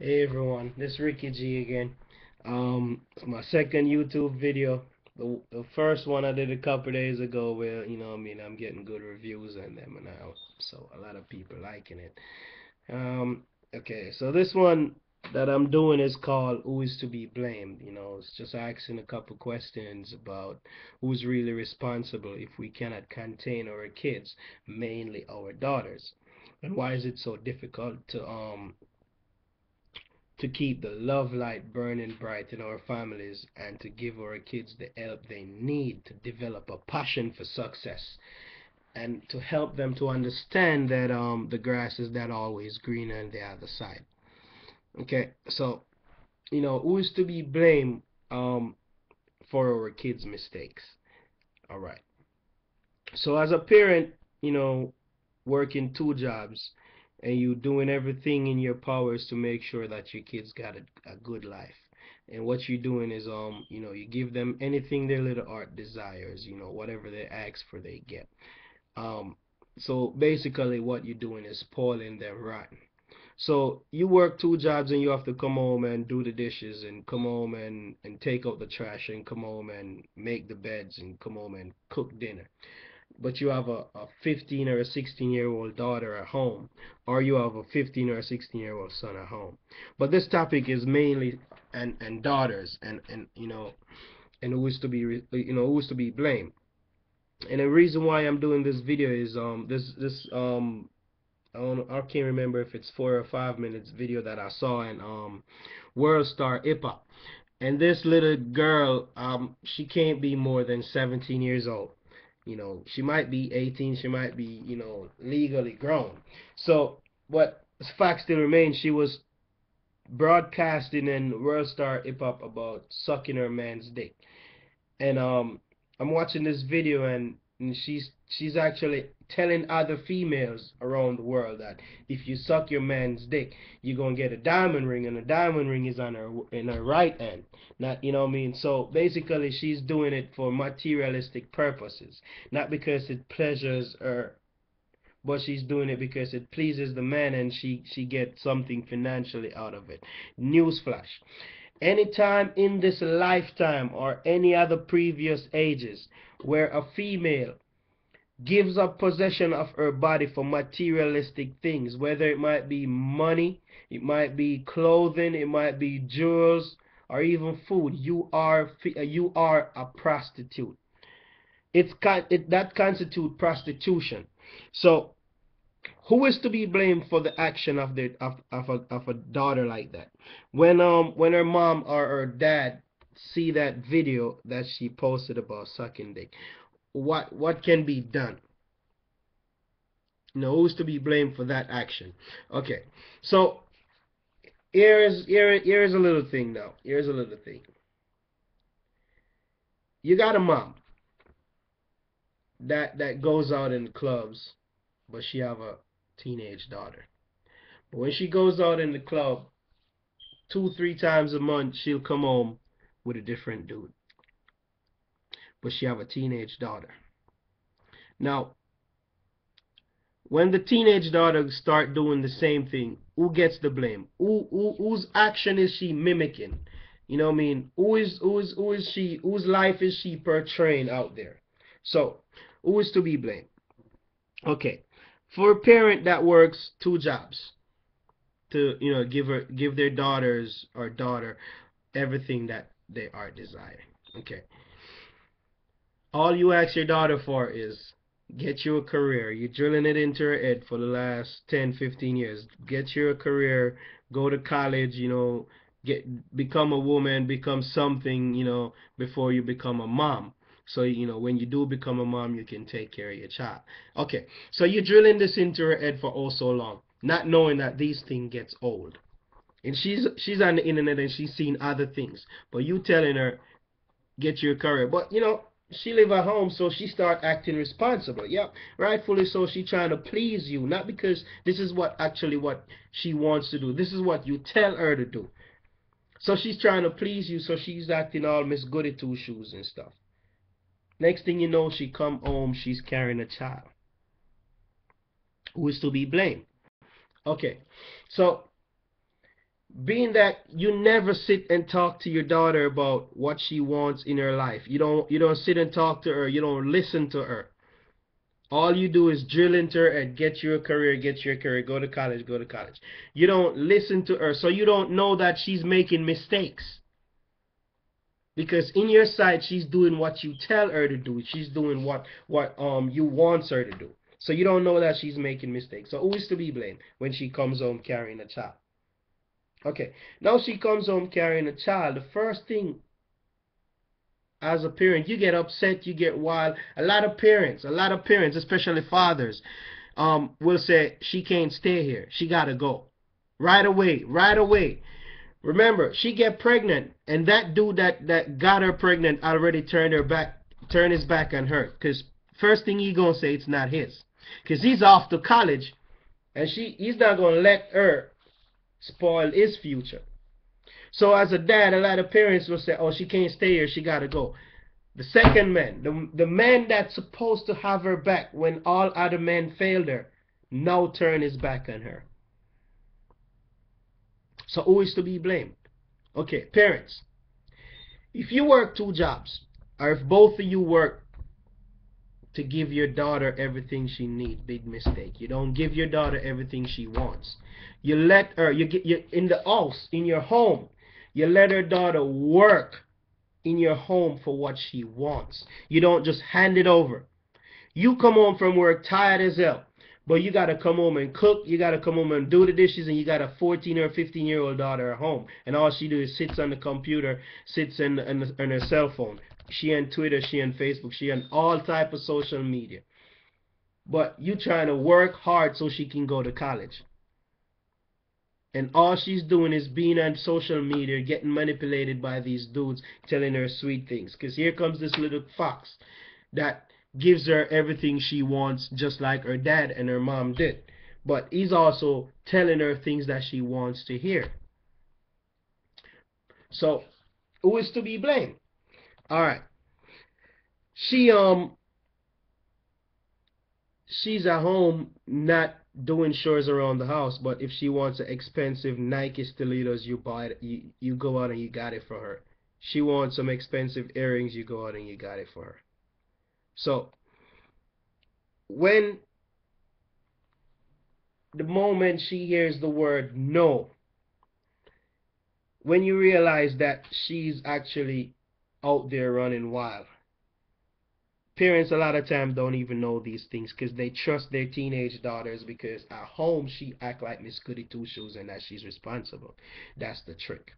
Hey everyone, this is Ricky G again. It's my second YouTube video. The first one I did a couple days ago where, I'm getting good reviews on them and now, so a lot of people liking it. Okay, so this one that I'm doing is called Who is to be blamed? It's just asking a couple questions about who's really responsible if we cannot contain our kids, mainly our daughters. And why is it so difficult to keep the love light burning bright in our families and to give our kids the help they need to develop a passion for success and to help them to understand that the grass is not always greener on the other side. Okay, so who is to be blamed um for our kids' mistakes? All right. So as a parent, you know, working two jobs and you doing everything in your powers to make sure that your kids got a good life. And what you're doing is you give them anything their little heart desires, whatever they ask for they get. Um so basically what you're doing is spoiling them rotten. So you work two jobs and you have to come home and do the dishes and come home and take out the trash and come home and make the beds and come home and cook dinner, but you have a 15 or a 16-year-old daughter at home, or you have a 15 or a 16-year-old son at home. But this topic is mainly and daughters and who is to be who is to be blamed. And the reason why I'm doing this video is this I can't remember if it's 4 or 5 minutes video that I saw in World Star Hip Hop. And this little girl, she can't be more than 17 years old. She might be 18, she might be, legally grown. So, but the fact still remains, she was broadcasting in World Star Hip Hop about sucking her man's dick. And I'm watching this video and she's actually telling other females around the world that if you suck your man's dick, you're gonna get a diamond ring, and a diamond ring is on her in her right hand. Not, you know what I mean? So basically, she's doing it for materialistic purposes, not because it pleasures her, but she's doing it because it pleases the man and she gets something financially out of it. Newsflash: anytime in this lifetime or any other previous ages where a female gives up possession of her body for materialistic things, whether it might be money, it might be clothing, it might be jewels, or even food, you are a prostitute. That constitutes prostitution. So who is to be blamed for the action of a daughter like that? When her mom or her dad see that video that she posted about sucking dick, what can be done? Who's to be blamed for that action? Okay, so here's a little thing now. Here's a little thing. You got a mom that goes out in clubs, but she have a teenage daughter. But when she goes out in the club, 2, 3 times a month she'll come home with a different dude, but she have a teenage daughter. Now, when the teenage daughter start doing the same thing, who gets the blame? Whose action is she mimicking? You know what I mean? Who is she? Whose life is she portraying out there? So, who is to be blamed? Okay, for a parent that works two jobs to give their daughters or daughter everything that they are desiring. Okay, all you ask your daughter for is get you a career. You're drilling it into her head for the last 10, 15 years. Get you a career, go to college, become a woman, become something, before you become a mom. So, when you do become a mom, you can take care of your child. Okay, so you're drilling this into her head for oh so long, not knowing that these things gets old. And she's on the internet and she's seen other things. But you telling her get your career. But she live at home, so she start acting responsible. Yep, rightfully so. She trying to please you, not because this is what she wants to do. This is what you tell her to do. So she's trying to please you, so she's acting all Miss Goody Two Shoes and stuff. Next thing you know, she come home, she's carrying a child who is to be blamed. Okay, so being that you never sit and talk to your daughter about what she wants in her life. You don't sit and talk to her. You don't listen to her. All you do is drill into her and get you a career, get your career, go to college, go to college. You don't listen to her, so you don't know that she's making mistakes. Because in your sight, she's doing what you tell her to do. She's doing what you want her to do. So you don't know that she's making mistakes. So who is to be blamed when she comes home carrying a child? Okay, now she comes home carrying a child. The first thing, as a parent, you get upset, you get wild. A lot of parents, especially fathers, will say she can't stay here. She gotta go right away, right away. Remember, she get pregnant, and that dude that got her pregnant already turned his back on her. Cause first thing he gonna say it's not his, cause he's off to college, and he's not gonna let her spoil his future. So as a dad, a lot of parents will say, "Oh, she can't stay here. She gotta go." The second man, the man that's supposed to have her back when all other men failed her, now turn his back on her. So who is to be blamed? Okay, parents, if you work two jobs, or if both of you work to give your daughter everything she needs, big mistake. You don't give your daughter everything she wants. You let her, you in the house, in your home, you let her daughter work in your home for what she wants. You don't just hand it over. You come home from work tired as hell, but you got to come home and cook. You got to come home and do the dishes, and you got a 14 or 15-year-old daughter at home, and all she do is sits on the computer, sits in her cell phone. She on Twitter, she on Facebook, she on all type of social media. But you trying to work hard so she can go to college. And all she's doing is being on social media, getting manipulated by these dudes, telling her sweet things. Because here comes this little fox that gives her everything she wants, just like her dad and her mom did. But he's also telling her things that she wants to hear. So, who is to be blamed? All right. She's at home not doing chores around the house, but if she wants an expensive Nike stilettos, you buy it, you go out and you got it for her. She wants some expensive earrings, you go out and you got it for her. So when the moment she hears the word no, when you realize that she's actually out there running wild, parents a lot of times don't even know these things because they trust their teenage daughters, because at home she act like Miss Goody Two Shoes and that she's responsible. That's the trick.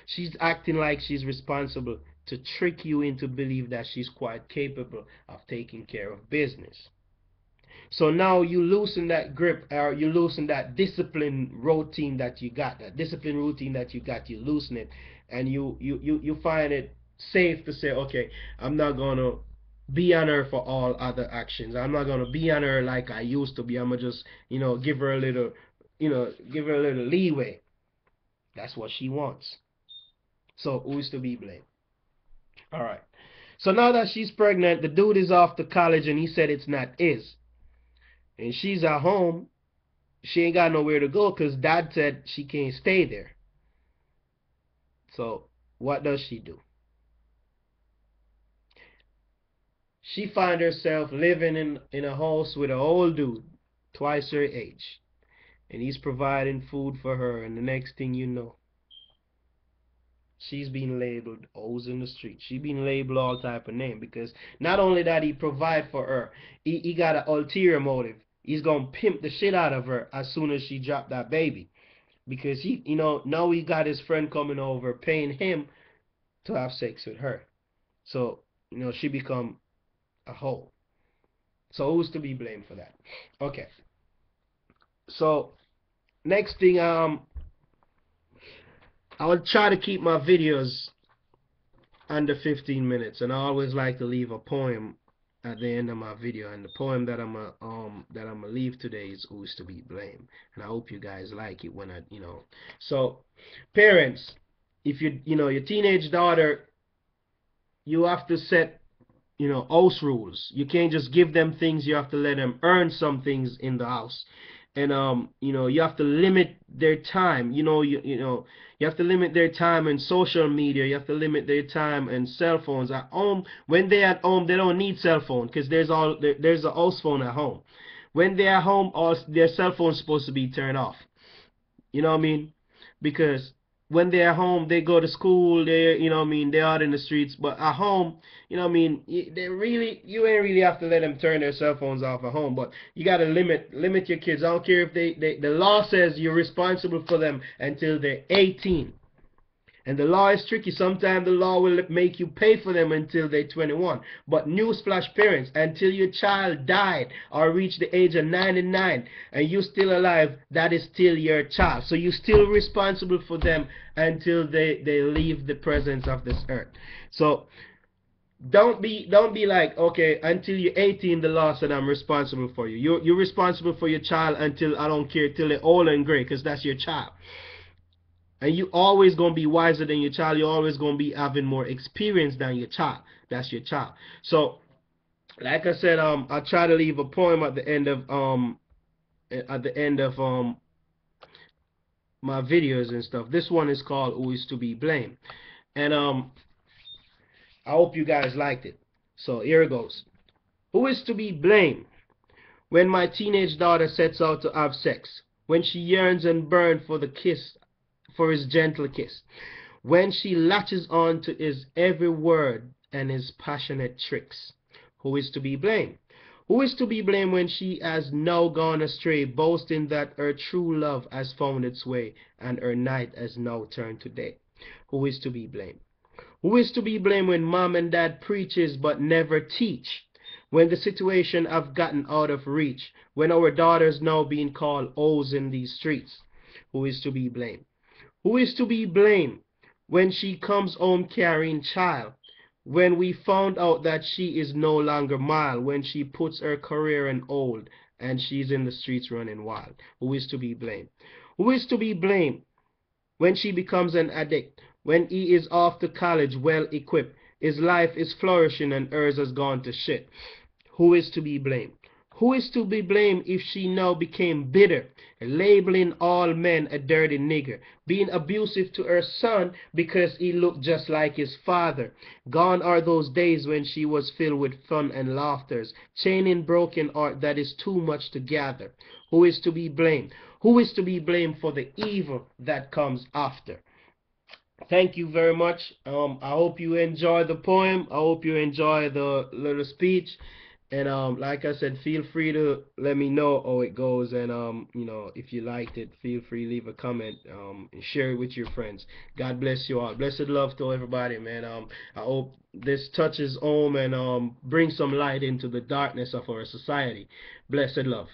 She's acting like she's responsible to trick you into believe that she's quite capable of taking care of business. So now you loosen that grip, or you loosen that discipline routine that you got, you loosen it, and you find it safe to say, okay, I'm not gonna be on her for all other actions. I'm not gonna be on her like I used to be. I'm gonna just, give her a little, give her a little leeway. That's what she wants. So who's to be blamed? All right. So now that she's pregnant, the dude is off to college, and he said it's not his. And she's at home. She ain't got nowhere to go because dad said she can't stay there. So what does she do? She find herself living in a house with an old dude, twice her age. And he's providing food for her. And the next thing you know, she's being labeled hoes in the street. She's being labeled all type of name, because not only that he provide for her, he got an ulterior motive. He's gonna pimp the shit out of her as soon as she dropped that baby, because he, now he got his friend coming over, paying him to have sex with her. So she become a hoe. So who's to be blamed for that? Okay. So next thing, I will try to keep my videos under 15 minutes, and I always like to leave a poem at the end of my video, and the poem that I'm gonna leave today is "Who's to be blamed," and I hope you guys like it when So parents, if your teenage daughter, you have to set house rules. You can't just give them things. You have to let them earn some things in the house. and you have to limit their time. You have to limit their time in social media. You have to limit their time in cell phones at home. When they're at home, they don't need cell phone because there's a house phone at home. When they're at home, all their cell phone's supposed to be turned off. You know what I mean? Because when they're home, they go to school, they're out in the streets, but at home, you ain't really have to let them turn their cell phones off at home, but you got to limit your kids. I don't care if the law says you're responsible for them until they're 18. And the law is tricky. Sometimes the law will make you pay for them until they're 21. But newsflash, parents, until your child died or reached the age of 99 and you're still alive, that is still your child. So you're still responsible for them until they leave the presence of this earth. So don't be like, okay, until you're 18 the law said I'm responsible for you. You're responsible for your child until, I don't care, till they're old and gray, because that's your child. And you always gonna be wiser than your child. You're always gonna be having more experience than your child. That's your child. So, like I said, I try to leave a poem at the end of my videos and stuff. This one is called "Who Is to Be Blamed," and I hope you guys liked it. So here it goes. Who is to be blamed when my teenage daughter sets out to have sex? When she yearns and burns for the kiss, for his gentle kiss, when she latches on to his every word and his passionate tricks. Who is to be blamed? Who is to be blamed when she has now gone astray, boasting that her true love has found its way and her night has now turned to day? Who is to be blamed? Who is to be blamed when mom and dad preaches but never teach? When the situation have gotten out of reach, when our daughters now being called O's in these streets? Who is to be blamed? Who is to be blamed when she comes home carrying child? When we found out that she is no longer mild, when she puts her career on hold and she's in the streets running wild? Who is to be blamed? Who is to be blamed when she becomes an addict? When he is off to college well equipped, his life is flourishing and hers has gone to shit? Who is to be blamed? Who is to be blamed if she now became bitter, labeling all men a dirty nigger, being abusive to her son because he looked just like his father? Gone are those days when she was filled with fun and laughters, chaining broken heart that is too much to gather. Who is to be blamed? Who is to be blamed for the evil that comes after? Thank you very much. I hope you enjoy the poem. I hope you enjoy the little speech. And like I said, feel free to let me know how it goes. And if you liked it, feel free to leave a comment. And share it with your friends. God bless you all. Blessed love to everybody, man. I hope this touches home and brings some light into the darkness of our society. Blessed love.